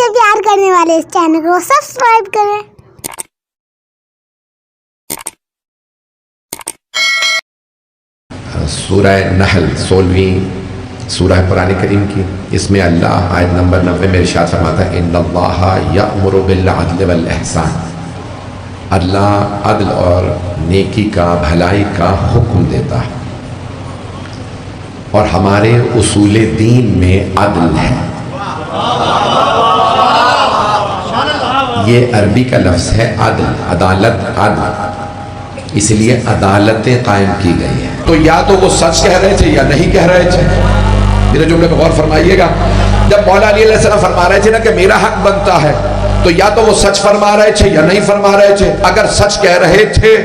سے پیار کرنے والے اس چینل کو سبسکرائب کریں۔ سورہ نحل 16ویں سورہ قرآن کریم کی، اس میں اللہ آیت نمبر 90 میں ارشاد فرماتا ہے ان اللہ یأمر بالعدل والاحسان، اللہ عدل اور نیکی کا، بھلائی کا حکم دیتا ہے، اور ہمارے اصول دین میں عدل ہے۔ یہ عربی کا لفظ ہے عدل، عدالت، عدل، اس لیے عدالتیں قائم کی گئی ہیں۔ تو یا تو وہ سچ کہہ رہے تھے یا نہیں کہہ رہے تھے۔ میرے جملے پہ غور فرمائیے گا، جب مولا علی علیہ السلام فرما رہے تھے نا کہ میرا حق بنتا ہے، تو یا تو وہ سچ فرما رہے تھے یا نہیں فرما رہے تھے۔ اگر سچ کہہ رہے تھے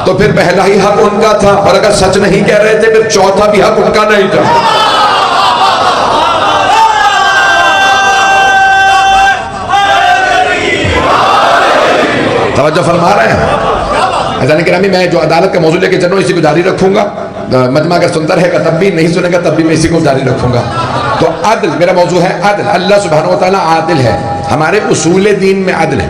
تو پھر پہلا ہی حق ان کا تھا، اور اگر سچ نہیں کہہ رہے تھے پھر چوتھا بھی حق ان کا نہیں تھا۔ توجہ فرما رہے ہیں؟ عزیزان گرامی، میں جو عدالت کا موضوع لے کے چل رہا ہوں اسی کو جاری رکھوں گا۔ مجمع اگر سنتا رہے گا تب بھی، نہیں سنے گا تب بھی میں اسی کو جاری رکھوں گا۔ تو عدل، میرا موضوع ہے عدل۔ اللہ سبحانہ وتعالیٰ عادل ہے، ہمارے اصول دین میں عدل ہے۔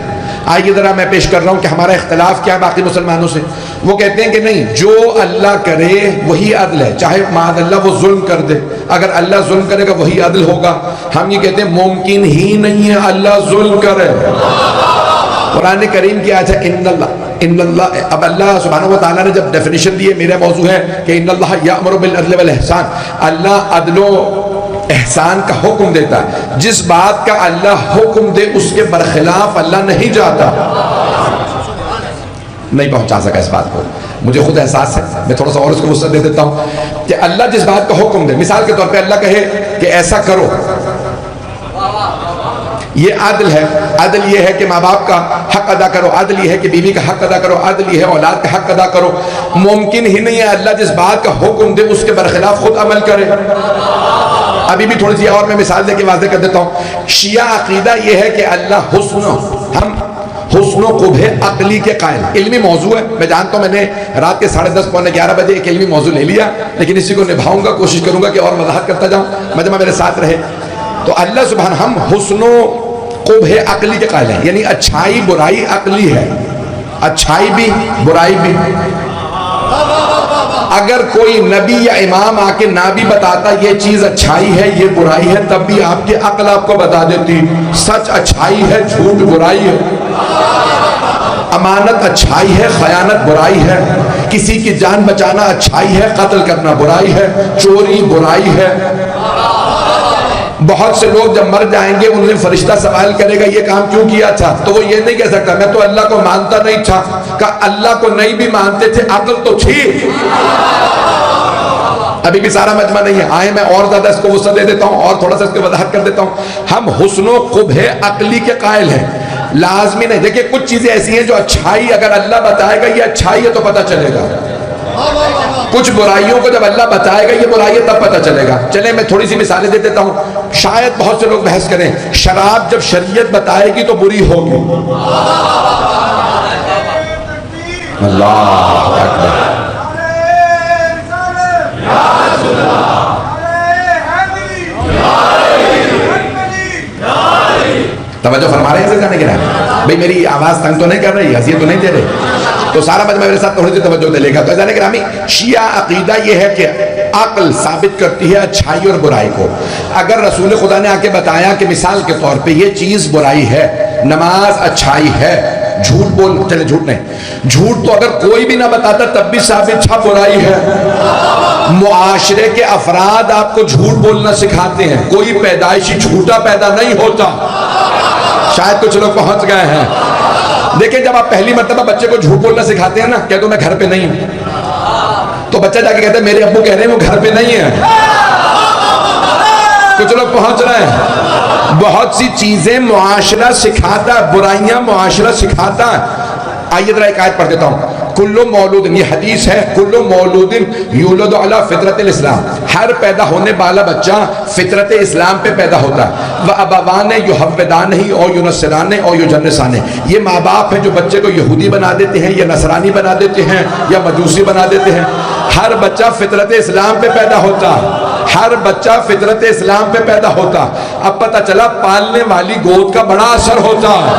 آئیے ذرا میں پیش کر رہا ہوں کہ ہمارا اختلاف کیا ہے باقی مسلمانوں سے۔ وہ کہتے ہیں کہ نہیں، جو اللہ کرے وہی عدل ہے، چاہے معاذ اللہ وہ ظلم کر دے، اگر اللہ ظلم کرے گا وہی عدل ہوگا۔ ہم یہ کہتے ہیں ممکن ہی نہیں ہے اللہ ظلم کرے۔ قرآن کریم کی آیت ہے ان اللہ، اب اللہ سبحانہ وتعالیٰ نے جب ڈیفینیشن دی ہے، میرا موضوع ہے کہ ان اللہ یأمر بالعدل والاحسان، اللہ عدل و احسان کا حکم دیتا ہے۔ جس بات کا اللہ حکم دے اس کے برخلاف اللہ نہیں جاتا۔ نہیں پہنچا سکا اس بات کو، مجھے خود احساس ہے، میں تھوڑا سا اور اس کو وسعت دے دیتا ہوں کہ اللہ جس بات کا حکم دے، مثال کے طور پہ اللہ کہے کہ ایسا کرو، یہ عدل ہے۔ عدل یہ ہے کہ ماں باپ کا حق ادا کرو، عدل یہ ہے کہ بیوی کا حق ادا کرو، عدل یہ ہے اولاد کا حق ادا کرو۔ ممکن ہی نہیں ہے اللہ جس بات کا حکم دے اس کے برخلاف خود عمل کرے۔ ابھی بھی تھوڑی سی اور میں مثال دے کے واضح کر دیتا ہوں۔ شیعہ عقیدہ یہ ہے کہ اللہ ہم حسن و قبح عقلی کے قائل۔ علمی موضوع ہے، میں جانتا ہوں میں نے رات کے 10:30 پونے 11 بجے ایک علمی موضوع لے لیا، لیکن اسی کو نبھاؤں گا، کوشش کروں گا کہ اور وضاحت کرتا جاؤں، مجمع میرے ساتھ رہے۔ تو اللہ سبحانہ، ہم حسن و قبح عقلی کے قائل ہیں، یعنی اچھائی برائی عقلی ہے، اچھائی بھی برائی بھی۔ اگر کوئی نبی یا امام آ کے نہ بھی بتاتا یہ چیز اچھائی ہے یہ برائی ہے، تب بھی آپ کی عقل آپ کو بتا دیتی سچ اچھائی ہے، جھوٹ برائی ہے، امانت اچھائی ہے، خیانت برائی ہے، کسی کی جان بچانا اچھائی ہے، قتل کرنا برائی ہے، چوری برائی ہے۔ بہت سے لوگ جب مر جائیں گے انہیں فرشتہ سوال کرے گا یہ کام کیوں کیا تھا، تو وہ یہ نہیں کہہ سکتا میں تو اللہ کو مانتا نہیں تھا، کہ اللہ کو نہیں بھی مانتے تھے، عقل تو تھی۔ ابھی بھی سارا مجمع نہیں ہے، آئے میں اور زیادہ اس کو وسعت دے دیتا ہوں اور تھوڑا سا اس کو وضاحت کر دیتا ہوں۔ ہم حسن و قبح عقلی کے قائل ہیں، لازمی نہیں۔ دیکھیں کچھ چیزیں ایسی ہیں جو اچھائی اگر اللہ بتائے گا یہ اچھائی ہے تو پتہ چلے گا، کچھ برائیوں کو جب اللہ بتائے گا یہ برائی ہے تب پتہ چلے گا۔ چلیں میں تھوڑی سی مثالیں دے دیتا ہوں۔ شاید بہت سے لوگ بحث کریں شراب جب شریعت بتائے گی تو بری ہوگی۔ اللہ اکبر، توجہ فرما رہے ہیں جانے کے رہے بھئی، میری آواز تنگ تو نہیں کر رہی، حیثیت تو نہیں دے رہے؟ تو سارا مجمع میرے ساتھ تھوڑی سی توجہ دے لے گا۔ تو عزیزان گرامی، شیعہ عقیدہ یہ ہے کہ عقل ثابت کرتی ہے اچھائی اور برائی کو۔ اگر رسول خدا نے آ کے بتایا کہ مثال کے طور پہ یہ چیز برائی ہے، نماز اچھائی ہے، جھوٹ بول، چلے جھوٹ نہیں، جھوٹ تو اگر کوئی بھی نہ بتاتا تب بھی ثابت تھا برائی ہے۔ معاشرے کے افراد آپ کو جھوٹ بولنا سکھاتے ہیں، کوئی پیدائشی جھوٹا پیدا نہیں ہوتا۔ شاید کچھ لوگ پہنچ گئے ہیں۔ دیکھیں جب آپ پہلی مرتبہ بچے کو جھوٹ بولنا سکھاتے ہیں نا، کہہ دو میں گھر پہ نہیں ہوں، تو بچہ جا کے کہتا ہے میرے ابو کہہ رہے ہیں وہ گھر پہ نہیں ہے۔ کچھ لوگ پہنچ رہے ہیں۔ بہت سی چیزیں معاشرہ سکھاتا ہے، برائیاں معاشرہ سکھاتا ہے۔ آئیے ذرا ایک آیت پڑھ دیتا ہوں۔ کل مولود، یہ حدیث ہے، کل مولود یولد علی فطرت الاسلام، ہر پیدا ہونے والا بچہ فطرت اسلام پہ پیدا ہوتا ہے۔ وابوان یحودانہ او ینصرانہ او یجنسانہ، یہ ماں باپ ہیں جو بچے کو یہودی بنا دیتے ہیں یا نصرانی بنا دیتے ہیں یا مجوسی بنا دیتے ہیں۔ ہر بچہ فطرت اسلام پہ پیدا ہوتا، ہر بچہ فطرت اسلام پہ پیدا ہوتا۔ اب پتہ چلا پالنے والی گود کا بڑا اثر ہوتا ہے،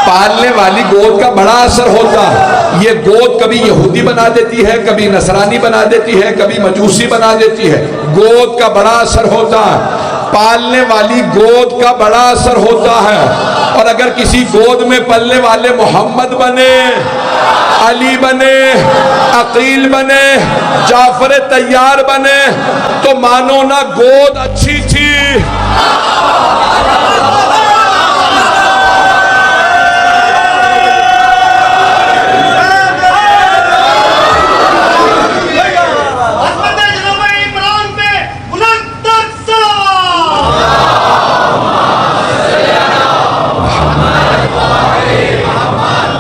پالنے والی گود کا بڑا اثر ہوتا ہے۔ یہ گود کبھی یہودی بنا دیتی ہے، کبھی نصرانی بنا دیتی ہے، کبھی مجوسی بنا دیتی ہے۔ گود کا بڑا اثر ہوتا ہے، پالنے والی گود کا بڑا اثر ہوتا ہے۔ اور اگر کسی گود میں پلنے والے محمد بنے، علی بنے، عقیل بنے، جعفر طیار بنے تو مانو نہ گود اچھی تھی۔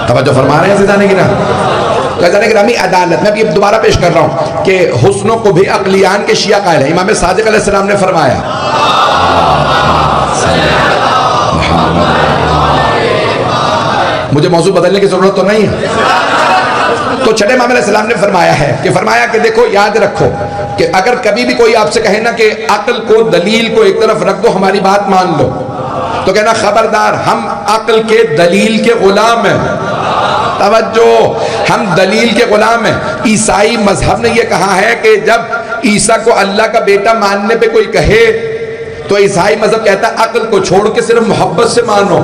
توجہ فرما رہے ہیں عزیزان گرامی؟ عزیزان گرامی عدالت میں ابھی دوبارہ پیش کر رہا ہوں کہ حسنوں کو بھی عقلیان کے شیعہ قائل ہیں۔ امام صادق علیہ السلام نے فرمایا مجھے موضوع بدلنے کی ضرورت تو نہیں ہے، تو چھٹے امام علیہ السلام نے فرمایا کہ دیکھو یاد رکھو کہ اگر کبھی بھی کوئی آپ سے کہے نا کہ عقل کو دلیل کو ایک طرف رکھ دو ہماری بات مان لو، تو کہنا خبردار ہم عقل کے دلیل کے غلام ہیں۔ توجہ، ہم دلیل کے غلام ہیں۔ عیسائی مذہب نے یہ کہا ہے کہ جب عیسیٰ کو اللہ کا بیٹا ماننے پہ کوئی کہے تو عیسائی مذہب کہتا ہے عقل کو چھوڑ کے صرف محبت سے مانو،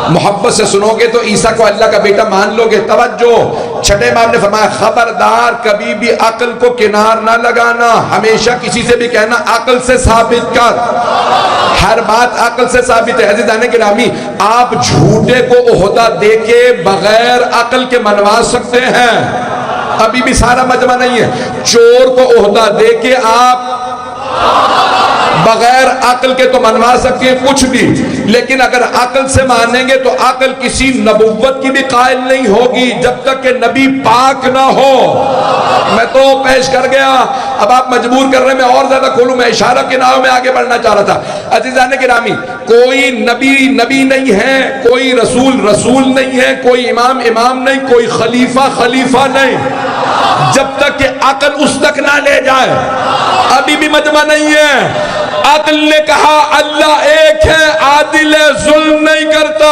محبت سے سنو گے تو عیسیٰ کو اللہ کا بیٹا مان لو گے۔ توجہ، چھٹے امام نے فرمایا خبردار کبھی بھی عقل کو کنار نہ لگانا، ہمیشہ کسی سے بھی کہنا عقل سے ثابت کر، ہر بات عقل سے ثابت ہے۔ عزیزان گرامی، آپ جھوٹے کو عہدہ دے کے بغیر عقل کے منوا سکتے ہیں، ابھی بھی سارا مجمع نہیں ہے۔ چور کو عہدہ دے کے آپ بغیر عقل کے تو منوا سکتے ہیں کچھ بھی، لیکن اگر عقل سے مانیں گے تو عقل کسی نبوت کی بھی قائل نہیں ہوگی جب تک کہ نبی پاک نہ ہو۔ میں تو پیش کر گیا، اب آپ مجبور کر رہے ہیں میں اور زیادہ کھولوں، میں اشارہ کے نام میں آگے بڑھنا چاہ رہا تھا۔ عزیزان گرامی، کوئی نبی نہیں ہے، کوئی رسول نہیں ہے، کوئی امام نہیں، کوئی خلیفہ نہیں، جب تک کہ عقل اس تک نہ لے جائے۔ ابھی بھی مجمع نہیں ہے۔ عقل نے کہا اللہ ایک ہے، عادل ہے، ظلم نہیں کرتا،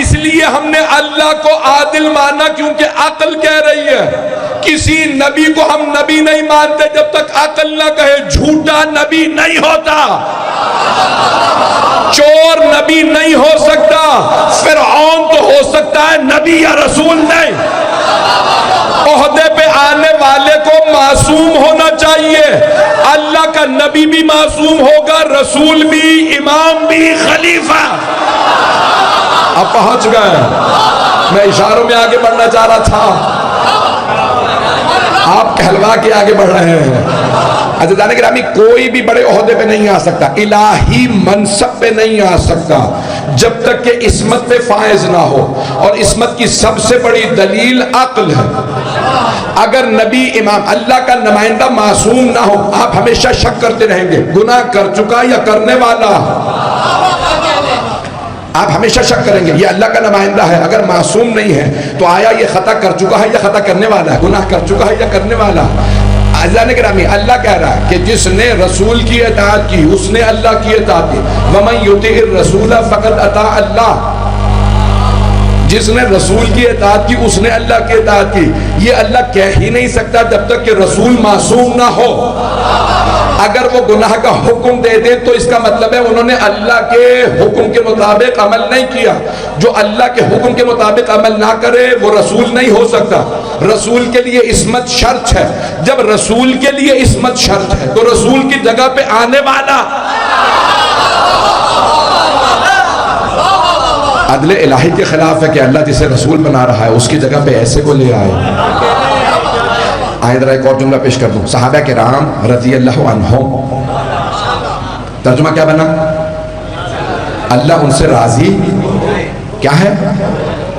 اس لیے ہم نے اللہ کو عادل مانا کیونکہ عقل کہہ رہی ہے۔ کسی نبی کو ہم نبی نہیں مانتے جب تک عقل نہ کہے، جھوٹا نبی نہیں ہوتا، چور نبی نہیں ہو سکتا، فرعون تو ہو سکتا ہے، نبی یا رسول نہیں۔ عہدے پہ آنے والے کو معصوم ہونا چاہیے، اللہ کا نبی بھی معصوم ہوگا، رسول بھی، امام بھی، خلیفہ۔ اب پہنچ گئے، میں اشاروں میں آگے بڑھنا چاہ رہا تھا، آپ کہلوا کے آگے بڑھ رہے ہیں۔ عزیزان گرامی، کوئی بھی بڑے عہدے پہ نہیں آ سکتا، الہی منصب پہ نہیں آ سکتا جب تک کہ عصمت پہ فائز نہ ہو، اور عصمت کی سب سے بڑی دلیل عقل ہے۔ اگر نبی، امام، اللہ کا نمائندہ معصوم نہ ہو، آپ ہمیشہ شک کرتے رہیں گے گناہ کر چکا یا کرنے والا، آپ ہمیشہ شک کریں گے یہ اللہ کا نمائندہ ہے، اگر معصوم نہیں ہے تو آیا یہ خطا کر چکا ہے یا خطا کرنے والا ہے، گناہ کر چکا ہے یا کرنے والا۔ عزیزان گرامی، اللہ کہہ رہا ہے کہ جس نے رسول کی اطاعت کی اس نے اللہ کی اطاعت کی، وَمَن يُطِعِ الرَّسُولَ فَقَدْ أَطَاعَ اللَّهَ، جس نے رسول کی اطاعت کی اس نے اللہ کی اطاعت کی۔ یہ اللہ کہہ ہی نہیں سکتا جب تک کہ رسول معصوم نہ ہو۔ اگر وہ گناہ کا حکم دے دیں تو اس کا مطلب ہے انہوں نے اللہ کے حکم کے مطابق عمل نہیں کیا۔ جو اللہ کے حکم کے مطابق عمل نہ کرے وہ رسول نہیں ہو سکتا۔ رسول کے لیے عصمت شرط ہے، جب رسول کے لیے عصمت شرط ہے تو رسول کی جگہ پہ آنے والا عدل الہی کے خلاف ہے کہ اللہ جسے رسول بنا رہا ہے اس کی جگہ پہ ایسے کو لے آئے۔ آئیں ذرا ایک اور جملہ پیش کر دوں، صحابہ کرام رضی اللہ عنہم، ترجمہ کیا بنا؟ اللہ ان سے راضی کیا ہے؟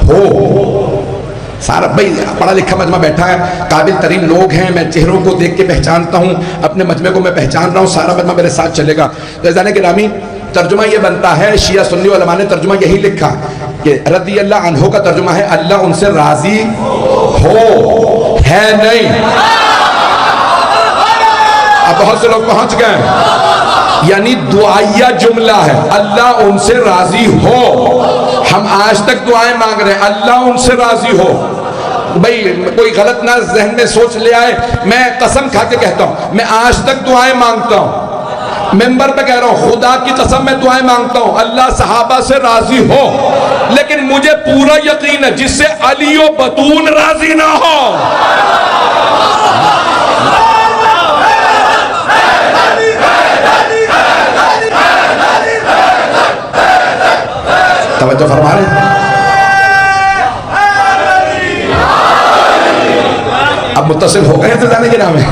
ہو۔ سارا بھائی پڑھا لکھا مجمع بیٹھا ہے، قابل ترین لوگ ہیں، میں چہروں کو دیکھ کے پہچانتا ہوں، اپنے مجمع کو میں پہچان رہا ہوں، سارا مجمع میرے ساتھ چلے گا۔ عزیزان گرامی، ترجمہ یہ بنتا ہے، شیعہ سنی علماء نے ترجمہ یہی لکھا کہ رضی اللہ عنہ کا ترجمہ ہے اللہ ان سے راضی ہو، ہے نہیں۔ اب بہت سے لوگ پہنچ گئے، یعنی دعائیہ جملہ ہے، اللہ ان سے راضی ہو. ہم آج تک دعائیں مانگ رہے ہیں، اللہ ان سے راضی ہو. بھئی کوئی غلط نہ ذہن میں سوچ لے آئے، میں قسم کھا کے کہتا ہوں میں آج تک دعائیں مانگتا ہوں، ممبر پہ کہہ رہا ہوں خدا کی قسم میں دعائیں مانگتا ہوں اللہ صحابہ سے راضی ہو، لیکن مجھے پورا یقین ہے جس سے علی و بطون راضی نہ ہو. توجہ فرما رہے ہیں؟ اب متصل ہو گئے ہیں تو جانے کے نام ہے،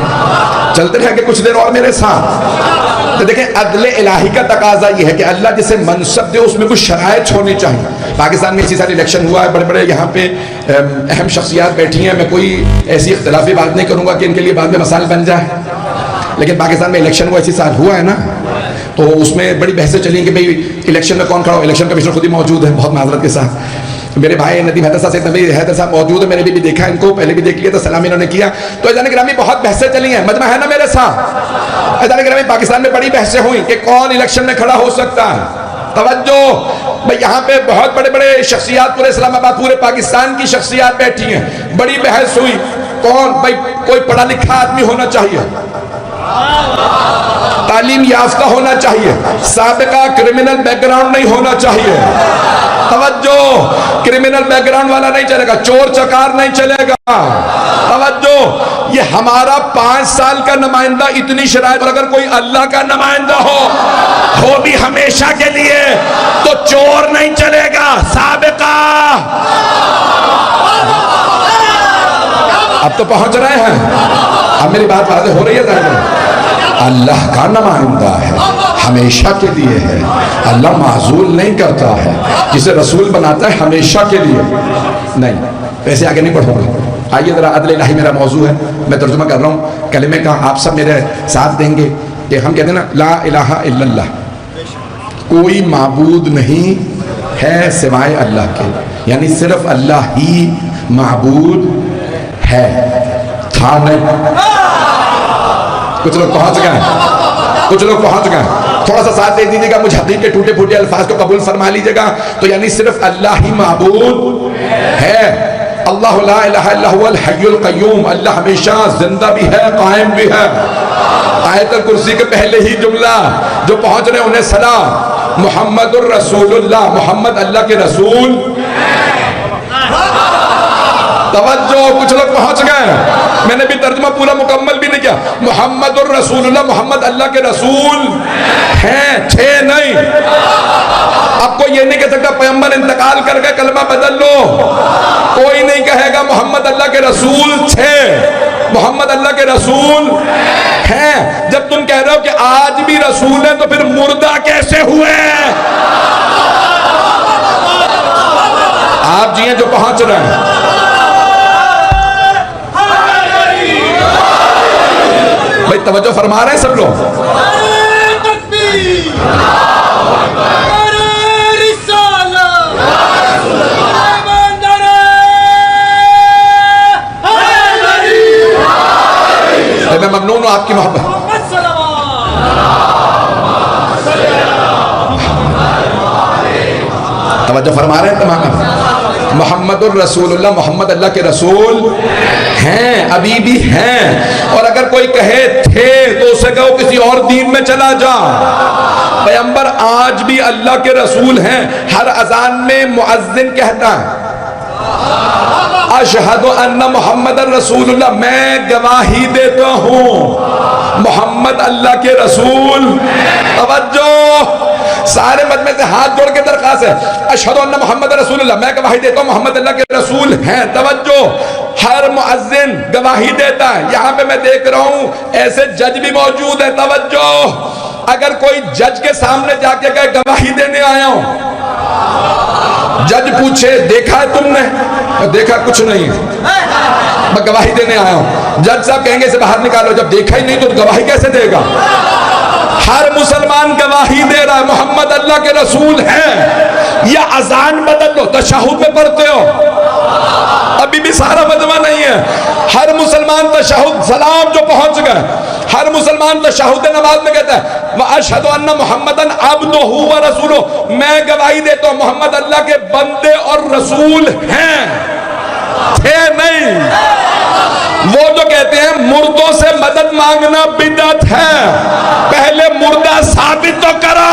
چلتے رہیں کہ کچھ دیر اور میرے ساتھ. تو دیکھیں عدل الہی کا تقاضا یہ ہے کہ اللہ جسے منصب دے اس میں کچھ شرائط ہونی چاہیے. پاکستان میں اسی سال الیکشن ہوا ہے، بڑے بڑے یہاں پہ اہم شخصیات بیٹھی ہیں، میں کوئی ایسی اختلافی بات نہیں کروں گا کہ ان کے لیے بعد میں مسائل بن جائے، لیکن پاکستان میں الیکشن ہوا اسی سال ہوا ہے نا، تو اس میں بڑی بحثیں چلیں کہ بھئی الیکشن میں کون کھڑا ہو. الیکشن کمیشنر خود ہی موجود ہے، بہت معذرت کے ساتھ میرے بھائی ندیم حیدر صاحب سے نبی حیدر صاحب موجود ہے، میں نے بھی دیکھا ان کو، پہلے بھی دیکھ لیا تھا، سلام انہوں نے کیا. تو اذان گرامی بہت بحثیں چلی ہیں، مجمع ہے نا میرے ساتھ. اذان گرامی پاکستان میں بڑی بحثیں ہوئیں کہ کون الیکشن میں کھڑا ہو سکتا ہے. توجہ بھئی یہاں پہ بہت بڑے بڑے شخصیات پورے اسلام آباد پورے پاکستان کی شخصیات بیٹھی ہیں، بڑی بحث ہوئی کون. بھئی کوئی پڑھا لکھا آدمی ہونا چاہیے، تعلیم یافتہ ہونا چاہیے، سابقہ کرمنل بیک گراؤنڈ نہیں ہونا چاہیے. توجہ کرمنل بیک گراؤنڈ والا نہیں چلے گا، چور چکار نہیں چلے گا. توجہ یہ ہمارا 5 سال کا نمائندہ اتنی شرائط، اور اگر کوئی اللہ کا نمائندہ ہو بھی ہمیشہ کے لیے تو چور نہیں چلے گا، سابقہ. اب تو پہنچ رہے ہیں، اب میری بات واضح ہو رہی ہے ذرا. اللہ کا نمائندہ ہے، ہمیشہ کے لیے ہے، اللہ معزول نہیں کرتا ہے، جسے رسول بناتا ہے ہمیشہ کے لیے نہیں. ویسے آگے نہیں پڑھوں گا، آئیے ذرا عدل الہی میرا موضوع ہے، میں ترجمہ کر رہا ہوں کلمے کا، آپ سب میرے ساتھ دیں گے کہ ہم کہتے ہیں نا لا الہ الا اللہ، کوئی معبود نہیں ہے سوائے اللہ کے، یعنی صرف اللہ ہی معبود ہے، تھا نہیں. کچھ لوگ پہنچ گئے ہیں، کچھ لوگ پہنچ گئے ہیں، تھوڑا سا ساتھ دے دیجیے گا، مجھ حدیث کے ٹوٹے پھوٹے الفاظ کو قبول فرما لیجیے گا. تو یعنی صرف اللہ ہی معبود ہے. اللہ لا الہ الا هو الحی القیوم، اللہ ہمیشہ زندہ بھی ہے قائم بھی ہے. آیت الکرسی کے پہلے ہی جملہ جو پہنچ رہے انہیں سلام، محمد الرسول اللہ، محمد اللہ کے رسول. توجہ کچھ لوگ پہنچ گئے، میں نے بھی ترجمہ پورا مکمل بھی نہیں کیا. محمد الرسول اللہ، محمد اللہ کے رسول ہیں، تھے نہیں. اب کوئی یہ نہیں کہہ سکتا پیغمبر انتقال کر کے کلمہ بدل لو، کوئی نہیں کہے گا. محمد اللہ کے رسول تھے، محمد اللہ کے رسول ہیں. جب تم کہہ رہے ہو کہ آج بھی رسول ہیں تو پھر مردہ کیسے ہوئے؟ آپ جی ہیں جو پہنچ رہے ہیں. بھائی توجہ فرما رہے ہیں سب لوگ؟ میں ممنون ہوں آپ کی محبت. توجہ فرما رہے ہیں تمام. محمد الرسول اللہ، محمد اللہ کے رسول ہیں، ابھی بھی ہیں. اور اگر کوئی کہے تھے تو اسے کہو کسی اور دین میں چلا جا. پیغمبر آج بھی اللہ کے رسول ہیں. ہر اذان میں مؤذن کہتا ہے اشہد ان محمد الرسول اللہ، میں گواہی دیتا ہوں محمد اللہ کے رسول. توجہ سارے مجمع سے ہاتھ جوڑ کے درخواست ہے، اشہد ان محمد رسول اللہ، میں گواہی دیتا ہوں محمد اللہ کے رسول ہیں. توجہ ہر مؤذن گواہی دیتا ہے. یہاں پہ میں دیکھ رہا ہوں ایسے جج بھی موجود ہیں. توجہ اگر کوئی جج کے سامنے جا کے کہے گواہی دینے آیا ہوں، جج پوچھے دیکھا ہے تم نے؟ دیکھا کچھ نہیں، میں گواہی دینے آیا ہوں. جج صاحب کہیں گے اسے باہر نکالو. جب دیکھا ہی نہیں تو گواہی کیسے دے گا؟ ہر مسلمان گواہی دے رہا ہے محمد اللہ کے رسول ہیں، یا اذان بدل لو تشہد میں پڑھتے ہو، ابھی بھی سارا مجمع نہیں ہے. ہر مسلمان تشہد سلام جو پہنچ گئے، ہر مسلمان تشہد نماز میں کہتا ہے وَأَشْهَدُ أَنَّ مُحَمَّدًا عَبْدُهُ وَرَسُولُهُ، میں گواہی دیتا ہوں محمد اللہ کے بندے اور رسول ہیں، تھے نہیں. وہ جو کہتے ہیں مردوں سے مدد مانگنا بدعت ہے، پہلے مردہ ثابت تو کرا.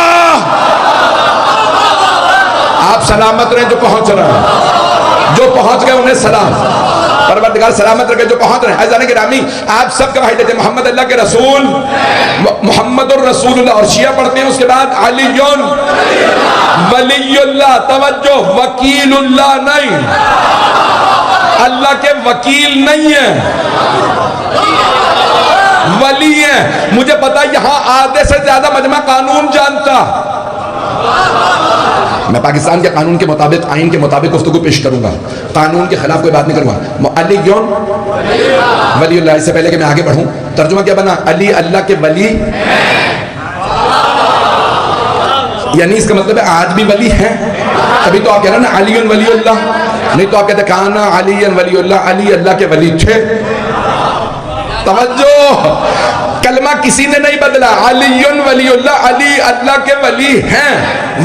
آپ سلامت رہیں جو پہنچ رہے ہیں، جو پہنچ گئے انہیں سلام، پروردگار سلامت رکھے جو پہنچ رہے ہیں. عزیزان گرامی آپ سب گواہی دیتے ہیں محمد اللہ کے رسول، محمد الرسول اللہ، اور شیعہ پڑھتے ہیں اس کے بعد علی ولی اللہ. توجہ، وکیل اللہ نہیں، اللہ کے وکیل نہیں ہیں، ولی ہیں. مجھے پتا یہاں آدھے سے زیادہ مجمع قانون جانتا، میں پاکستان کے قانون کے مطابق، آئین کے مطابق گفتگو پیش کروں گا، قانون کے خلاف کوئی بات نہیں کروں گا. علی ولی اللہ. اس سے پہلے کہ میں آگے بڑھوں ترجمہ کیا بنا؟ علی اللہ کے ولی، یعنی اس کا مطلب ہے آج بھی ولی ہیں. تبھی تو آپ کہہ رہے ہیں نا علی ولی اللہ، نہیں تو آپ کہتے ہیں کانا علی ولی اللہ، علی اللہ کے ولی تھے. توجہ، کلمہ کسی نے نہیں بدلا، علی ولی اللہ، علی اللہ کے ولی ہیں،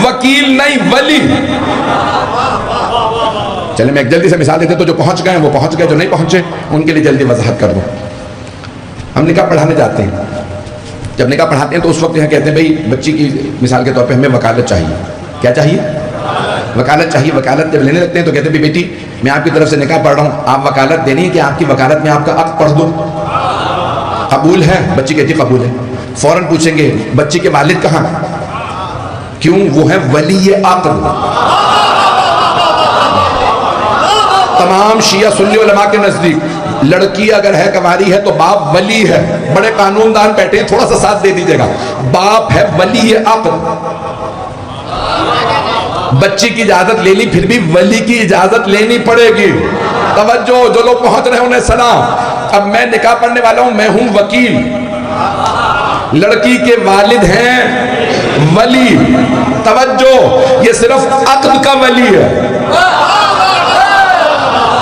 وکیل نہیں ولی. چلیں میں ایک جلدی سے مثال دیتے تو جو پہنچ گئے وہ پہنچ گئے، جو نہیں پہنچے ان کے لیے جلدی وضاحت کر دوں. ہم نکاح پڑھانے جاتے ہیں، جب نکاح پڑھاتے ہیں تو اس وقت یہاں کہتے ہیں بھئی بچی کی مثال کے طور پہ ہمیں وکالت چاہیے. کیا چاہیے؟ وکالت چاہیے. وکالت جب لینے لگتے ہیں تو کہتے ہیں بیٹی میں آپ کی طرف سے نکاح پڑھ رہا ہوں، آپ وکالت دینی ہے کہ آپ کی وکالت میں آپ کا عقد پڑھ دوں؟ قبول ہے؟ بچی کہتی قبول ہے. فوراً پوچھیں گے بچی کے والد کہاں؟ کیوں؟ وہ ہے ولی عقد. تمام شیعہ سنی علماء کے نزدیک لڑکی اگر ہے کنواری ہے تو باپ ولی ہے. بڑے قانون دان بیٹھے ہیں، تھوڑا سا ساتھ دے دیجیے گا. باپ ہے ولی عقد. بچی کی اجازت لے لی، پھر بھی ولی کی اجازت لینی پڑے گی. توجہ، جو لوگ پہنچ رہے ہیں انہیں سلام. اب میں نکاح پڑھنے والا ہوں، میں ہوں وکیل، لڑکی کے والد ہیں ولی. توجہ، یہ صرف عقد کا ولی ہے.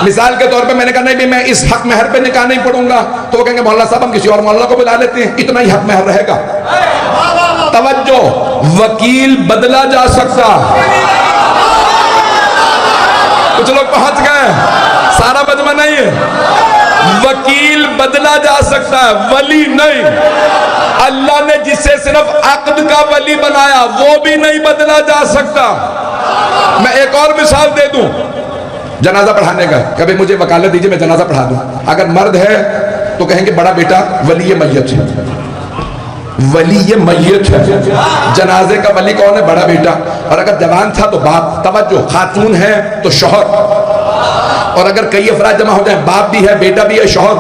مثال کے طور پہ میں نے کہا نہیں بھی میں اس حق مہر پہ نکاح نہیں پڑھوں گا، تو وہ کہیں گے مولانا صاحب ہم کسی اور مولانا کو بلا لیتے ہیں، اتنا ہی حق مہر رہے گا. توجہ، وکیل بدلا جا سکتا. کچھ لوگ پہنچ گئے، سارا مجمع نہیں ہے. وکیل بدلا جا سکتا ہے، ولی نہیں. اللہ نے جسے صرف عقد کا ولی بنایا وہ بھی نہیں بدلا جا سکتا. میں ایک اور مثال دے دوں، جنازہ پڑھانے کا، کبھی مجھے وکالت دیجئے میں جنازہ پڑھا دوں. اگر مرد ہے تو کہیں گے بڑا بیٹا ولی میت ہے، ولی میت ہے. جنازے کا ولی کون ہے؟ بڑا بیٹا. اور اگر جوان تھا تو باپ. توجہ، خاتون ہے تو شوہر. اور اگر کئی افراد جمع ہو جائیں، باپ بھی ہے، بیٹا بھی ہے، شوہر،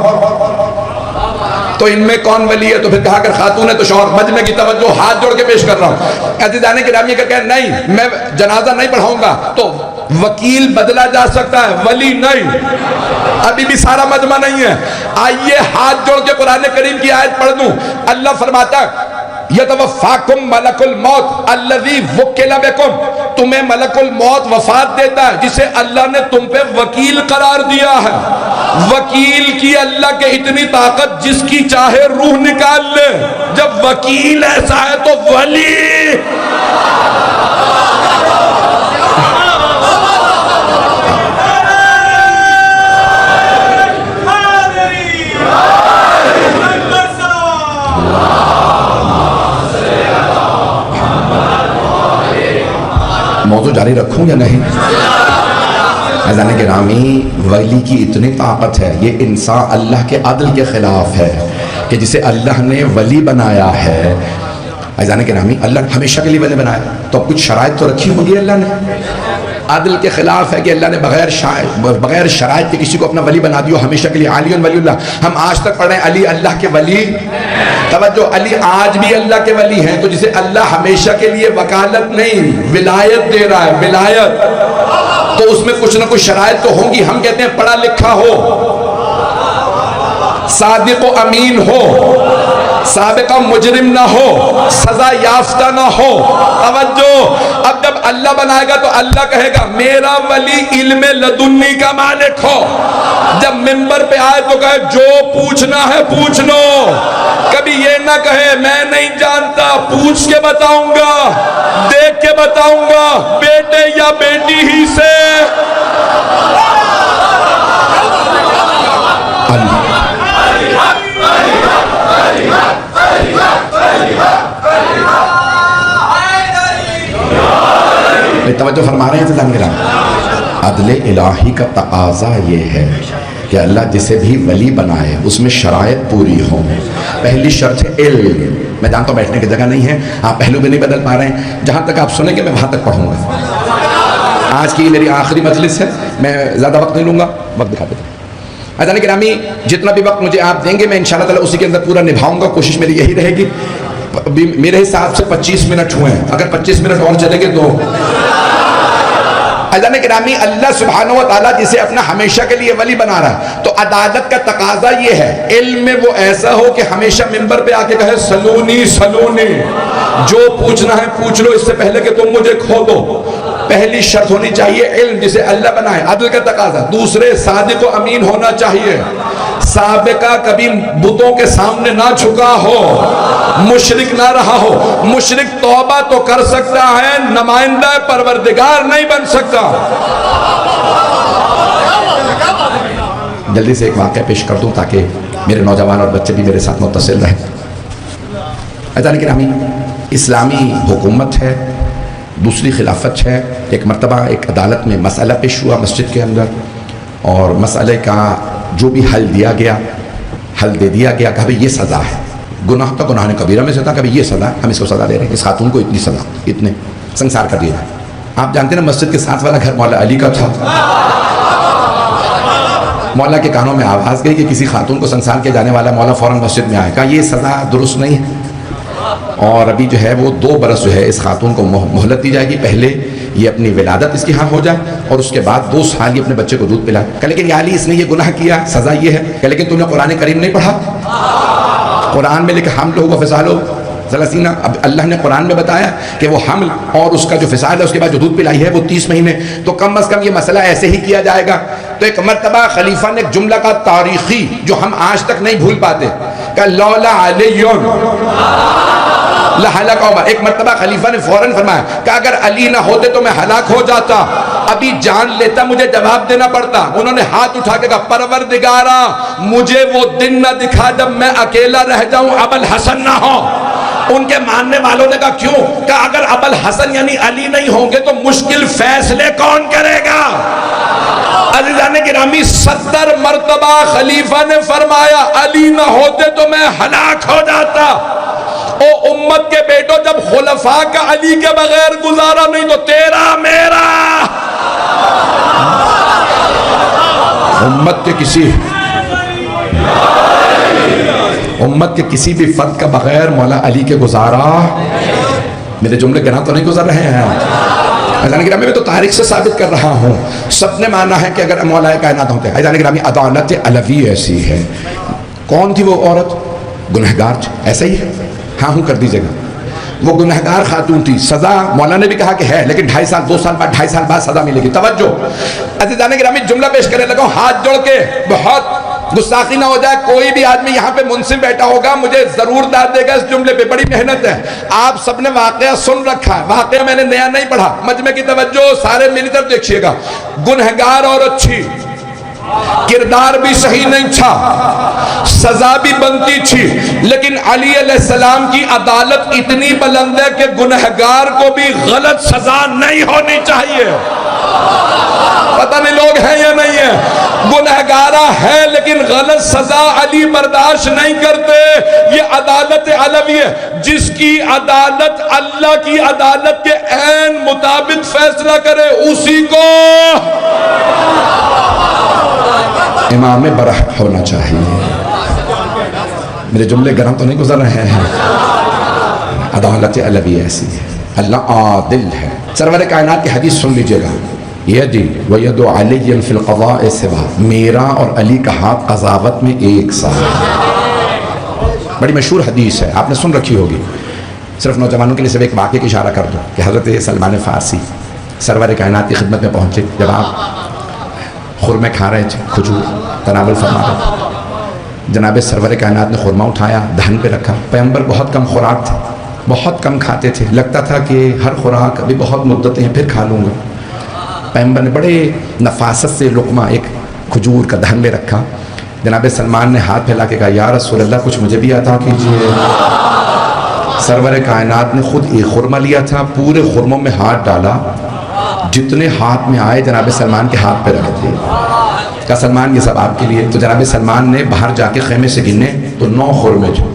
تو ان میں کون ولی ہے؟ تو پھر کہا اگر خاتون ہے تو شوہر. مجمع کی توجہ، ہاتھ جوڑ کے پیش کر رہا ہوں. عزیزان گرامی اگر کہیں نہیں میں جنازہ نہیں پڑھاؤں گا تو وکیل بدلا جا سکتا ہے، ولی نہیں. ابھی بھی سارا مجمع نہیں ہے. آئیے ہاتھ جوڑ کے قرآن کریم کی آیت پڑھ دوں. اللہ فرماتا ہے یتوفاکم ملک الموت الذی وکل بکم، تمہیں ملک الموت وفات دیتا ہے جسے اللہ نے تم پہ وکیل قرار دیا ہے. وکیل کی اللہ کے اتنی طاقت جس کی چاہے روح نکال لے. جب وکیل ایسا ہے تو ولی. موضوع جاری رکھوں یا نہیں؟ عزیزان گرامی، ولی کی اتنی طاقت ہے، یہ انسان اللہ کے عدل کے خلاف ہے کہ جسے اللہ نے ولی بنایا ہے. عزیزان گرامی، اللہ ہمیشہ کے لیے ولی بنایا تو اب کچھ شرائط تو رکھی ہوگی اللہ نے. عدل کے خلاف ہے کہ اللہ نے بغیر شرائط کے کسی کو اپنا ولی بنا دیو ہمیشہ کے لیے. علی ولی اللہ، ہم آج تک پڑھ رہے ہیں علی اللہ کے ولی. توجہ، علی آج بھی اللہ کے ولی ہیں. تو جسے اللہ ہمیشہ کے لیے وکالت نہیں ولایت دے رہا ہے، ولایت، تو اس میں کچھ نہ کچھ شرائط تو ہوں گی. ہم کہتے ہیں پڑھا لکھا ہو، صادق و امین ہو، سابقہ مجرم نہ ہو، سزا یافتہ نہ ہو۔ توجہ، اب جب اللہ بنائے گا تو اللہ کہے گا میرا ولی علم لدنی کا مالک ہو۔ جب منبر پہ آئے تو کہے جو پوچھنا ہے پوچھ لو، کبھی یہ نہ کہے میں نہیں جانتا، پوچھ کے بتاؤں گا، دیکھ کے بتاؤں گا، بیٹے یا بیٹی ہی سے۔ توجہ فرما رہے ہیں عزیزان کرام، عدل الہی کا تقاضا یہ ہے کہ اللہ جسے بھی ولی بنائے اس میں شرائط پوری ہوں۔ پہلی شرط ہے علم۔ میں جانتا ہوں بیٹھنے کی جگہ نہیں ہے، آپ پہلو بھی نہیں بدل پا رہے ہیں، جہاں تک آپ سنیں گے میں وہاں تک پڑھوں گا۔ آج کی میری آخری مجلس ہے، میں زیادہ وقت نہیں لوں گا، وقت دکھا دیتا ہوں۔ عزیزان گرامی، جتنا بھی وقت مجھے آپ دیں گے میں انشاءاللہ تعالیٰ اسی کے اندر پورا نبھاؤں گا، کوشش میری یہی رہے گی۔ میرے حساب سے 25 منٹ ہوئے ہیں، اگر 25 منٹ اور چلیں گے تو عزیزان گرامی، اللہ سبحانہ و تعالیٰ جسے اپنا ہمیشہ کے لیے ولی بنا رہا ہے تو عدالت کا تقاضا یہ ہے علم میں وہ ایسا ہو کہ ہمیشہ منبر پہ آ کے کہے سلونی سلونی، جو پوچھنا ہے پوچھ لو اس سے پہلے کہ تم مجھے کھو دو۔ پہلی شرط ہونی چاہیے علم جسے اللہ بنائے، عدل کا تقاضا۔ دوسرے صادق و امین ہونا چاہیے، سابقہ کبھی بتوں کے سامنے نہ جھکا ہو، مشرک نہ رہا ہو۔ مشرک توبہ تو کر سکتا ہے، نمائندہ پروردگار نہیں بن سکتا۔ جلدی سے ایک واقعہ پیش کر دوں تاکہ میرے نوجوان اور بچے بھی میرے ساتھ متصل رہیں۔ عزیزان گرامی، اسلامی حکومت ہے، دوسری خلافت ہے۔ ایک مرتبہ ایک عدالت میں مسئلہ پیش ہوا مسجد کے اندر، اور مسئلے کا جو بھی حل دیا گیا، حل دے دیا گیا کہ یہ سزا ہے، گناہ تو گناہ کبیرہ میں سے تھا، کبھی یہ سزا ہے، ہم اس کو سزا دے رہے ہیں، اس خاتون کو اتنی سزا، اتنے سنسار کر دیا جائے۔ آپ جانتے ہیں مسجد کے ساتھ والا گھر مولا علی کا تھا۔ مولا کے کانوں میں آواز گئی کہ کسی خاتون کو سنسار کیا جانے والا، مولا فوراً مسجد میں آئے، کہا یہ سزا درست نہیں ہے، اور ابھی جو ہے وہ 2 برس جو ہے اس خاتون کو مہلت دی جائے گی، پہلے یہ اپنی ولادت اس کی ہاں ہو جائے اور اس کے بعد 2 سال یہ اپنے بچے کو دودھ پلائے۔ کہ لیکن یا علی اس نے یہ گناہ کیا، سزا یہ ہے۔ کہ لیکن تم نے قرآن کریم نہیں پڑھا؟ قرآن میں لکھا حمل و فصال ثلاثین، اب اللہ نے قرآن میں بتایا کہ وہ حمل اور اس کا جو فصال ہے اس کے بعد جو دودھ پلائی ہے وہ 30 مہینے، تو کم از کم یہ مسئلہ ایسے ہی کیا جائے گا۔ تو ایک مرتبہ خلیفہ نے ایک جملہ کا تاریخی جو ہم آج تک نہیں بھول پاتے کہ لولا علیون لہلاک عمر، ایک مرتبہ خلیفہ نے فوراً فرمایا کہ اگر علی نہ ہوتے تو میں ہلاک ہو جاتا، ابھی جان لیتا مجھے جواب دینا پڑتا۔ انہوں نے ہاتھ اٹھا کے کہا پروردگارا مجھے وہ دن نہ دکھا جب میں اکیلا رہ جاؤں، ابوالحسن نہ ہو۔ ان کے ماننے والوں نے کہا کیوں؟ کہ اگر ابوالحسن یعنی علی نہیں ہوں گے تو مشکل فیصلے کون کرے گا؟ عزیزان گرامی، 70 مرتبہ خلیفہ نے فرمایا علی نہ ہوتے تو میں ہلاک ہو جاتا۔ او امت کے بیٹو، جب خلفاء کا علی کے بغیر گزارا نہیں تو تیرا میرا۔ امت کے کسی بھی فرد کا بغیر مولا علی کے گزارا۔ میرے جملے گناہ تو نہیں گزر رہے ہیں؟ عزیزان گرامی، میں تو تاریخ سے ثابت کر رہا ہوں، سب نے مانا ہے کہ اگر مولا کائنات ہوتے ہیں۔ عزیزان گرامی، عدالت علوی ایسی ہے۔ کون تھی وہ عورت؟ گنہگار تھی، ایسا ہی ہے؟ ہاں ہوں کر دیجئے گا۔ وہ گنہگار خاتون تھی، سزا مولا نے بھی کہا کہ ہے، لیکن 2.5 سال 2 سال بعد 2.5 سال بعد سزا ملے گی۔ توجہ عزیزان گرامی، جملہ پیش کرنے لگا ہوں ہاتھ جوڑ کے، بہت گستاخی نہ ہو جائے، کوئی بھی آدمی یہاں پہ منصف بیٹھا ہوگا مجھے ضرور داد دے گا اس جملے پہ، بڑی محنت ہے۔ آپ سب نے واقعہ سن رکھا ہے، واقعہ میں نے نیا نہیں پڑھا، مجمع کی توجہ سارے میری طرف دیکھیے گا۔ گنہگار عورت تھی، کردار بھی صحیح نہیں تھا، سزا بھی بنتی تھی، لیکن علی علیہ السلام کی عدالت اتنی بلند ہے کہ گنہگار کو بھی غلط سزا نہیں ہونی چاہیے۔ پتہ نہیں لوگ ہیں یا نہیں ہیں، گنہگارہ ہے لیکن غلط سزا علی برداشت نہیں کرتے۔ یہ عدالت علوی ہے، جس کی عدالت اللہ کی عدالت کے عین مطابق فیصلہ کرے اسی کو امام برحق ہونا چاہیے۔ میرے جملے گرم تو نہیں گزر رہے ہیں؟ عدالت علوی ایسی ہے، اللہ عادل ہے۔ سرور کائنات کی حدیث سن لیجئے گا، یدی وید علی فی القضاء سوا، میرا اور علی کا ہاتھ قضاوت میں ایک سا ہے۔ بڑی مشہور حدیث ہے، آپ نے سن رکھی ہوگی، صرف نوجوانوں کے لیے صرف ایک واقعے کی اشارہ کر دو کہ حضرت سلمان فارسی سرور کائنات کی خدمت میں پہنچے، جب آپ خرمے کھا رہے تھے، کھجور تناول فرما رہے تھے، جناب سرور کائنات نے خرمہ اٹھایا، دہن پہ رکھا۔ پیغمبر بہت کم خوراک تھے، بہت کم کھاتے تھے، لگتا تھا کہ ہر خوراک ابھی بہت مدتیں ہیں پھر کھا لوں گا۔ پیغمبر نے بڑے نفاست سے لقمہ ایک کھجور کا دہن میں رکھا۔ جناب سلمان نے ہاتھ پھیلا کے کہا یا رسول اللہ کچھ مجھے بھی عطا کیجیے۔ سرور کائنات نے خود ایک خرمہ لیا تھا، پورے خرموں میں ہاتھ ڈالا، جتنے ہاتھ میں آئے جناب سلمان کے ہاتھ پہ رکھ دیے۔ کہا سلمان یہ سب آپ کے لیے۔ تو جناب سلمان نے باہر جا کے خیمے سے گنے تو 9 خرمے تھے۔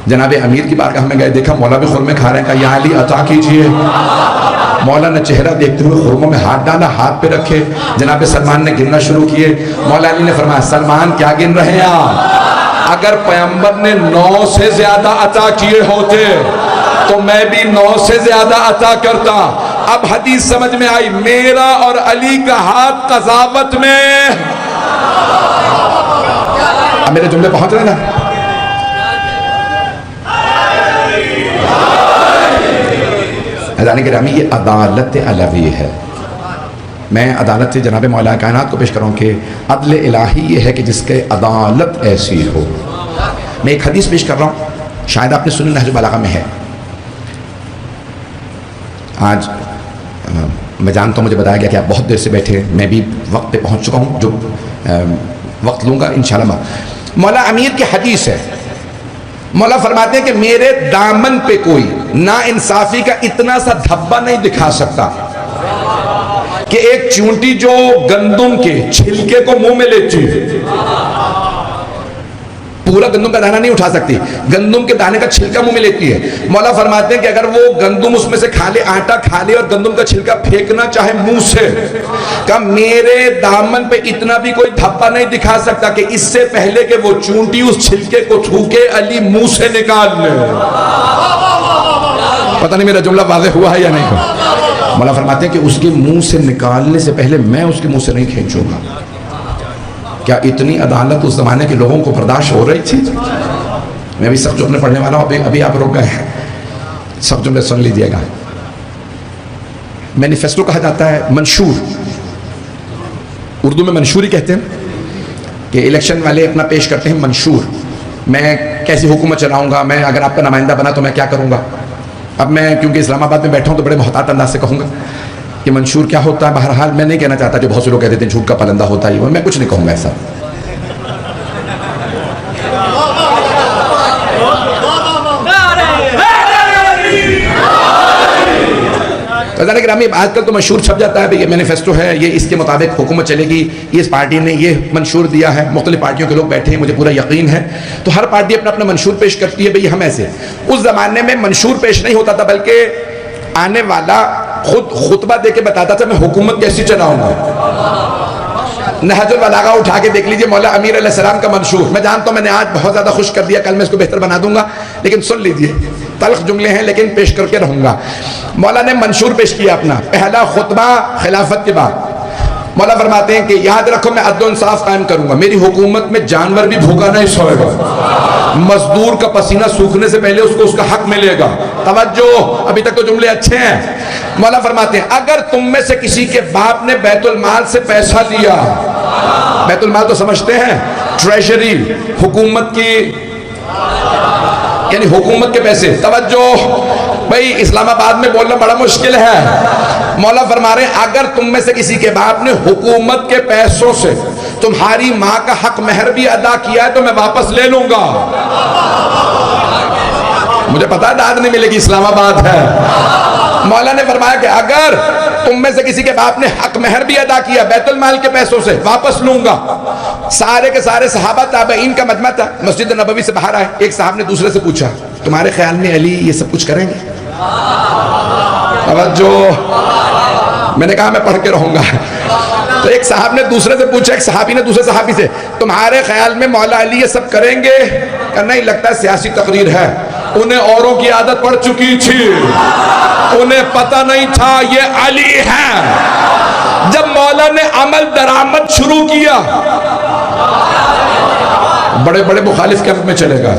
جناب امیر کی بارگاہ میں گئے، دیکھا مولا بھی خرمے کھا رہے ہیں، کہا یا علی عطا کیجیے۔ مولا نے چہرہ دیکھتے ہوئے خرموں میں ہاتھ ڈالا، ہاتھ پہ رکھے، جناب سلمان نے گننا شروع کیے۔ مولا علی نے فرمایا سلمان کیا گن رہے ہیں آپ؟ اگر پیغمبر نے 9 سے زیادہ عطا کیے ہوتے تو میں بھی 9 سے زیادہ عطا کرتا۔ اب حدیث سمجھ میں آئی، میرا اور علی کا ہاتھ قضاوت میں۔ اب میرے جملے پہنچ رہے نا؟ حضرات گرامی یہ عدالت الہی ہے۔ میں عدالت سے جناب مولا کائنات کو پیش کروں کہ عدل الہی یہ ہے کہ جس کے عدالت ایسی ہو۔ میں ایک حدیث پیش کر رہا ہوں، شاید آپ نے سنی، نہج البلاغہ میں ہے۔ آج میں جانتا ہوں، مجھے بتایا گیا کہ آپ بہت دیر سے بیٹھے، میں بھی وقت پہ پہنچ چکا ہوں، جو وقت لوں گا انشاءاللہ۔ مولا امیر کی حدیث ہے، مولا فرماتے ہیں کہ میرے دامن پہ کوئی نا انصافی کا اتنا سا دھبا نہیں دکھا سکتا کہ ایک چونٹی جو گندم کے چھلکے کو منہ میں لیتی ہے، پورا گندم کا دانہ نہیں اٹھا سکتی، گندم کے دانے کا چھلکا منہ میں لیتی ہے۔ مولا فرماتے ہیں کہ اگر وہ گندم اس میں سے کھا لے، آٹا کھا لے اور گندم کا چھلکا پھینکنا چاہے منہ سے، کہ میرے دامن پہ اتنا بھی کوئی دھبا نہیں دکھا سکتا کہ اس سے پہلے کہ وہ چونٹی اس چھلکے کو تھوکے علی منہ سے نکال لے۔ پتہ نہیں میرا جملہ واضح ہوا ہے یا نہیں ہوا۔ مولا فرماتے ہیں کہ اس کے منہ سے نکالنے سے پہلے میں اس کے منہ سے نہیں کھینچوں گا۔ کیا اتنی عدالت اس زمانے کے لوگوں کو برداشت ہو رہی تھی؟ میں بھی سخت جملے پڑھنے والا ہوں، ابھی آپ رک گئے ہیں، سخت جملے سن لیجیے گا۔ مینیفیسٹو کہا جاتا ہے، منشور، اردو میں منشوری کہتے ہیں کہ الیکشن والے اپنا پیش کرتے ہیں منشور، میں کیسی حکومت چلاؤں گا، میں اگر آپ کا نمائندہ بنا تو میں کیا کروں گا۔ اب میں کیونکہ اسلام آباد میں بیٹھا ہوں تو بڑے محتاط انداز سے کہوں گا کہ منشور کیا ہوتا ہے۔ بہرحال میں نہیں کہنا چاہتا جو بہت سے لوگ کہتے ہیں جھوٹ کا پلندہ ہوتا ہے، میں کچھ نہیں کہوں گا ایسا۔ آج کل تو منشور چھپ جاتا ہے، یہ مینیفیسٹو ہے، یہ اس کے مطابق حکومت چلے گی، اس پارٹی نے یہ منشور دیا ہے، مختلف پارٹیوں کے لوگ بیٹھے ہیں، مجھے پورا یقین ہے، تو ہر پارٹی اپنا اپنا منشور پیش کرتی ہے۔ بھئی ہم ایسے، اس زمانے میں منشور پیش نہیں ہوتا تھا، بلکہ آنے والا خود خطبہ دے کے بتاتا تھا میں حکومت کیسی چلاؤں گا۔ نہج البلاغہ اٹھا کے دیکھ لیجئے، مولا امیر علیہ السلام کا منشور۔ میں جانتا ہوں میں نے آج بہت زیادہ خوش کر دیا، کل میں اس کو بہتر بنا دوں گا، لیکن سن لیجئے، تلخ جملے ہیں لیکن پیش کر کے رہوں گا۔ مولا نے منشور پیش کیا اپنا، پہلا خطبہ خلافت کے بعد۔ مولا فرماتے ہیں کہ یاد رکھو میں عدل و انصاف قائم کروں گا، میری حکومت میں جانور بھی بھوکا نہیں سوئے گا، مزدور کا پسینہ سوکھنے سے پہلے اس کو اس کا حق ملے گا۔ توجہ، ابھی تک تو جملے اچھے ہیں۔ مولا فرماتے ہیں اگر تم میں سے کسی کے باپ نے بیت المال سے پیسہ لیا، بیت المال تو سمجھتے ہیں، ٹریجری، حکومت کی، یعنی حکومت کے پیسے۔ توجہ بھئی، اسلام آباد میں بولنا بڑا مشکل ہے۔ مولا فرما رہے ہیں اگر تم میں سے کسی کے باپ نے حکومت کے پیسوں سے تمہاری ماں کا حق مہر بھی ادا کیا ہے تو میں واپس لے لوں گا۔ مجھے پتا ہے داد نہیں ملے گی، اسلام آباد ہے۔ مولا نے فرمایا کہ اگر تم میں سے کسی کے باپ نے حق مہر بھی ادا کیا بیت المال کے پیسوں سے، واپس لوں گا۔ سارے کے سارے صحابہ تابعین کا مجمع تھا، مسجد نبوی سے باہر آئے، ایک صاحب نے دوسرے سے پوچھا تمہارے خیال میں علی یہ سب کچھ کریں گے؟ توجہ، میں نے کہا میں پڑھ کے رہوں گا۔ تو ایک صاحب نے دوسرے سے پوچھا، ایک صحابی نے دوسرے صحابی سے، تمہارے خیال میں مولا علی یہ سب کریں گے؟ کہ نہیں، لگتا ہے سیاسی تقریر ہے۔ انہیں اوروں کی عادت پڑ چکی تھی، انہیں پتہ نہیں تھا یہ علی ہے۔ جب مولا نے عمل درآمد شروع کیا، بڑے بڑے مخالف کیمپ میں چلے گا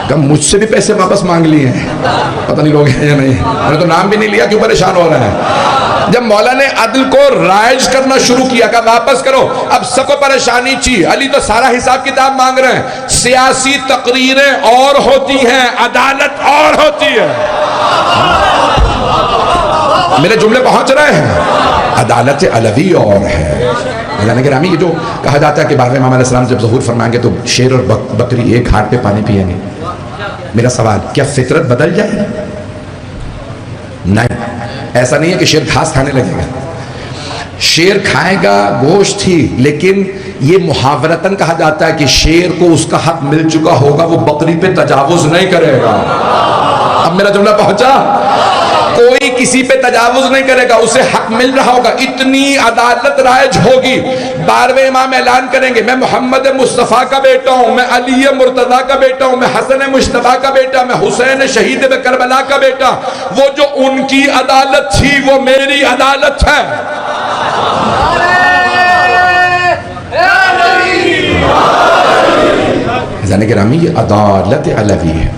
کہ مجھ سے بھی پیسے واپس مانگ لیے ہیں، پتہ نہیں لوگ ہیں یا نہیں، میں نے تو نام بھی نہیں لیا، کیوں پریشان ہو رہا ہے؟ جب مولا نے عدل کو رائج کرنا شروع کیا کہ واپس کرو، اب سب کو پریشانی تھی، علی تو سارا حساب کتاب مانگ رہے ہیں، سیاسی تقریریں اور ہوتی ہیں، عدالت اور ہوتی ہے۔ میرے جملے پہنچ رہے ہیں؟ عدالت علوی اور ہے۔ یعنی گرامی یہ جو کہا جاتا ہے کہ بارہویں امام علیہ السلام جب ظہور فرمائیں گے تو شیر اور بکری ایک گھاٹ پہ پانی پئیں گے، میرا سوال کیا فطرت بدل جائے؟ نہیں، ایسا نہیں ہے کہ شیر گھاس کھانے لگے گا، شیر کھائے گا گوشت ہی، لیکن یہ محاورتاً کہا جاتا ہے کہ شیر کو اس کا حق مل چکا ہوگا، وہ بکری پہ تجاوز نہیں کرے گا۔ اب میرا جملہ پہنچا؟ کوئی کسی پہ تجاوز نہیں کرے گا، اسے حق مل رہا ہوگا، اتنی عدالت رائج ہوگی۔ بارہویں امام اعلان کریں گے میں محمد مصطفیٰ کا بیٹا ہوں، میں علی مرتضیٰ کا بیٹا ہوں، میں حسن مجتبیٰ کا بیٹا، میں حسین شہید کربلا کا بیٹا، وہ جو ان کی عدالت تھی وہ میری عدالت ہے۔ جانے گرامی یہ عدالت علوی ہے۔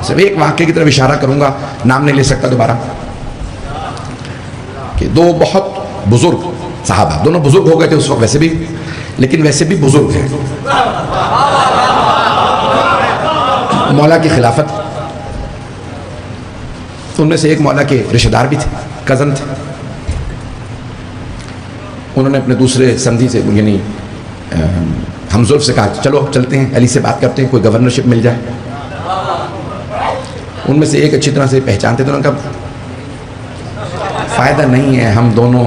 صرف ایک واقعے کی طرف اشارہ کروں گا، نام نہیں لے سکتا دوبارہ، کہ دو بہت بزرگ صحابہ، دونوں بزرگ ہو گئے تھے اس وقت ویسے بھی، لیکن ویسے بھی بزرگ ہیں۔ مولا کی خلافت، ان میں سے ایک مولا کے رشتہ دار بھی تھے، کزن تھے، انہوں نے اپنے دوسرے سندھی سے یعنی ہمزلف سے کہا چلو چلتے ہیں علی سے بات کرتے ہیں، کوئی گورنرشپ مل جائے۔ ان میں سے ایک اچھی طرح سے پہچانتے تھے، انہوں نے کہا فائدہ نہیں ہے، ہم دونوں،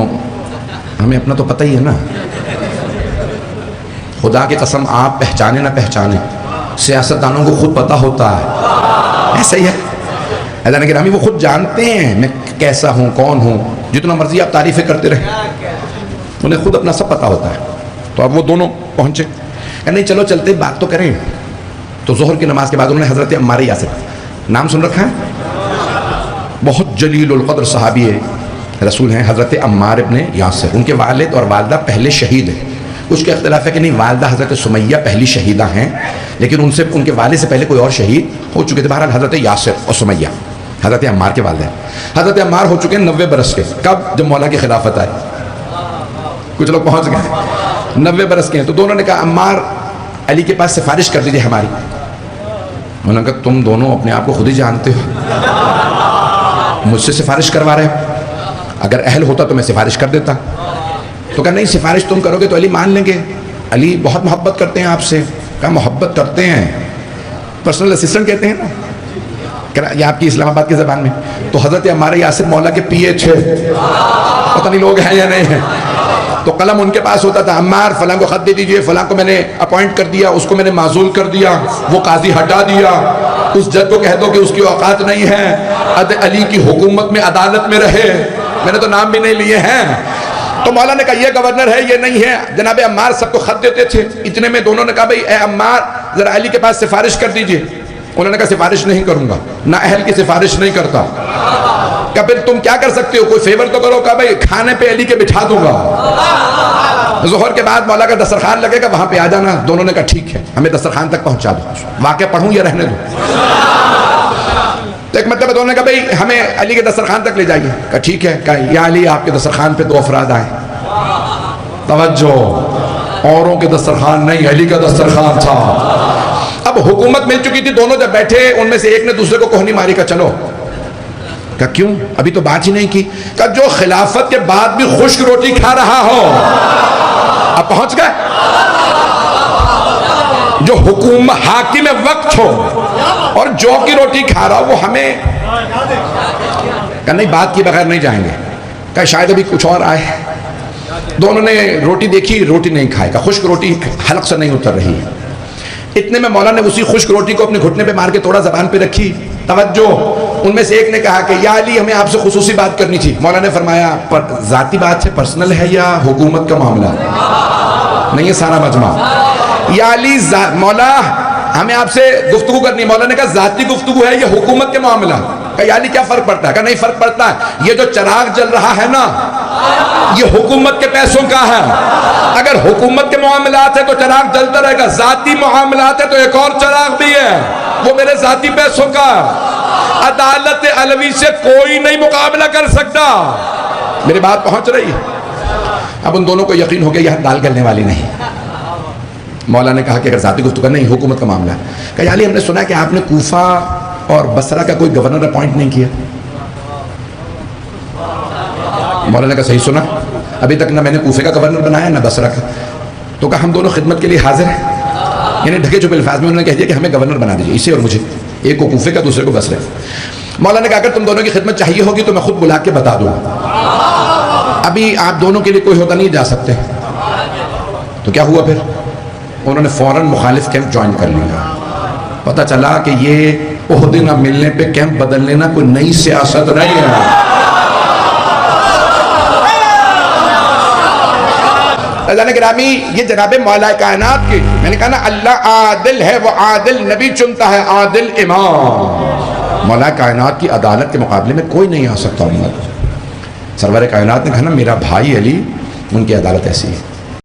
ہمیں اپنا تو پتہ ہی ہے نا، خدا کی قسم آپ پہچانے نہ پہچانے، سیاستدانوں کو خود پتہ ہوتا ہے، ایسا ہی ہے۔ حضرت گرامی وہ خود جانتے ہیں میں کیسا ہوں، کون ہوں، جتنا مرضی آپ تعریفیں کرتے رہے، انہیں خود اپنا سب پتہ ہوتا ہے۔ تو اب وہ دونوں پہنچے کہ نہیں چلو چلتے بات تو کریں۔ تو ظہر کی نماز کے بعد انہوں نے حضرت عمار یاسر، نام سن رکھا ہے، بہت جلیل القدر صحابی رسول ہیں حضرت عمار ابن یاسر، ان کے والد اور والدہ پہلے شہید ہیں۔ کچھ کا اختلاف ہے کہ نہیں، والدہ حضرت سمیہ پہلی شہیدہ ہیں، لیکن ان کے والد سے پہلے کوئی اور شہید ہو چکے تھے۔ بہرحال حضرت یاسر اور سمیہ حضرت عمار کے والد ہیں۔ حضرت عمار ہو چکے ہیں 90 برس کے، کب؟ جب مولا کی خلافت آئی، کچھ لوگ پہنچ گئے 90 برس کے ہیں۔ تو دونوں نے کہا عمار علی کے پاس سفارش کر دیجئے ہماری۔ انہوں نے کہا تم دونوں اپنے آپ کو خود ہی جانتے ہو، مجھ سے سفارش کروا رہے ہو، اگر اہل ہوتا تو میں سفارش کر دیتا۔ تو کہا نہیں، سفارش تم کرو گے تو علی مان لیں گے، علی بہت محبت کرتے ہیں آپ سے۔ کہا محبت کرتے ہیں، پرسنل اسسٹنٹ کہتے ہیں نا، یہ آپ کی اسلام آباد کی زبان میں۔ تو حضرت عمار یاسر مولا کے پی اے تھے، پتہ نہیں لوگ ہیں یا نہیں ہیں، تو قلم ان کے پاس ہوتا تھا، عمار فلاں کو خط دے دیجئے، فلاں کو میں نے اپوائنٹ کر دیا، اس کو میں نے معزول کر دیا، وہ قاضی ہٹا دیا، اس جج کو کہہ دو کہ اس کی اوقات نہیں ہے، علی کی حکومت میں عدالت میں رہے، میں نے تو نام بھی نہیں لیے ہیں۔ تو مولا نے کہا یہ گورنر ہے، یہ نہیں ہے۔ جناب عمار سب کو خط دیتے تھے، اتنے میں دونوں نے کہا بھئی اے عمار ذرا علی کے پاس سفارش کر دیجئے۔ انہوں نے کہا سفارش نہیں کروں گا، نہ اہل کی سفارش نہیں کرتا۔ کہ پھر تم کیا کر سکتے ہو، کوئی فیور تو کرو۔ کہا بھئی کھانے پہ علی کے بٹھا دوں گا، ظہر کے بعد مولا کا دسترخوان لگے گا وہاں پہ آ جانا۔ دونوں نے کہا ٹھیک ہے، ہمیں دسترخوان تک پہنچا دو، واقعہ پڑھوں یا رہنے دو؟ تو ایک مطلب دونوں نے کہا بھئی ہمیں علی کے دسترخوان تک لے جائیے۔ کہا ٹھیک ہے۔ کہا یا علی آپ کے دسترخوان پہ 2 افراد آئے، توجہ، اوروں کے دسترخوان نہیں، علی کا دسترخوان تھا۔ اب حکومت مل چکی تھی، دونوں جب بیٹھے ان میں سے ایک نے دوسرے کو کوہنی ماری، کہا چلو۔ کہا کیوں، ابھی تو بات ہی نہیں کی۔ کہا جو خلافت کے بعد بھی خشک روٹی کھا رہا ہو، اب پہنچ گئے، جو حکومت حاکم وقت ہو اور جو کی روٹی کھا رہا ہو وہ ہمیں، کہا نہیں بات کی بغیر نہیں جائیں گے۔ کہا شاید ابھی کچھ اور آئے۔ دونوں نے روٹی دیکھی، روٹی نہیں کھائے، کہا خشک روٹی حلق سے نہیں اتر رہی ہے۔ اتنے میں مولا نے اسی خشک روٹی کو اپنے گھٹنے پہ مار کے توڑا، زبان پہ رکھی، توجہ۔ ان میں سے ایک نے کہا کہ یا علی ہمیں آپ سے خصوصی بات کرنی تھی۔ مولا نے فرمایا ذاتی بات ہے، پرسنل ہے یا حکومت کا معاملہ؟ نہیں، یہ سارا مجمع۔ یا علی مولا ہمیں آپ سے گفتگو کرنی ہے۔ مولا نے کہا ذاتی گفتگو ہے یا حکومت کے معاملہ؟ کہ یعنی کیا فرق پڑتا ہے؟ کہ نہیں فرق پڑتا ہے. یہ جو چراغ جل رہا ہے نا یہ حکومت کے پیسوں کا ہے. اگر حکومت کے معاملات ہے تو چراغ جلتا رہے گا. ذاتی معاملات ہے تو ایک اور چراغ بھی ہے, وہ میرے ذاتی پیسوں کا. عدالت علوی سے کوئی نہیں مقابلہ کر سکتا. میری بات پہنچ رہی ہے؟ اب ان دونوں کو یقین ہو گیا یہ دال گلنے والی نہیں. مولا نے کہا کہ اگر ذاتی گفتگو نہیں حکومت کا معاملہ ہے. کہ یعنی ہم نے سنا کہ آپ نے کوفہ اور بصرہ کا کوئی گورنر اپوائنٹ نہیں کیا. مولا نے کہا صحیح سنا, ابھی تک نہ میں نے کوفے کا گورنر بنایا نہ بصرہ کا. تو کہا ہم دونوں خدمت کے لیے حاضر ہیں. یعنی ڈھکے چھپے الفاظ میں انہوں نے کہہ دیا کہ ہمیں گورنر بنا دیجیے, اسے اور مجھے, ایک کو کوفے کا دوسرے کو بصرہ. مولا نے کہا اگر تم دونوں کی خدمت چاہیے ہوگی تو میں خود بلا کے بتا دوں. ابھی آپ دونوں کے لیے کوئی ہوتا نہیں جا سکتے. تو کیا ہوا پھر؟ انہوں نے فوراً مخالف کیمپ جوائن کر لیا. پتہ چلا کہ یہ عہدے نہ ملنے پہ کیمپ بدل لینا کوئی نئی سیاست نہیں ہے. اللہ گرامی یہ جناب مولا کائنات کی, میں نے کہا نا اللہ عادل ہے, وہ عادل نبی چنتا ہے, عادل امام. مولا کائنات کی عدالت کے مقابلے میں کوئی نہیں آ سکتا. سرور کائنات نے کہا نا میرا بھائی علی, ان کی عدالت ایسی ہے.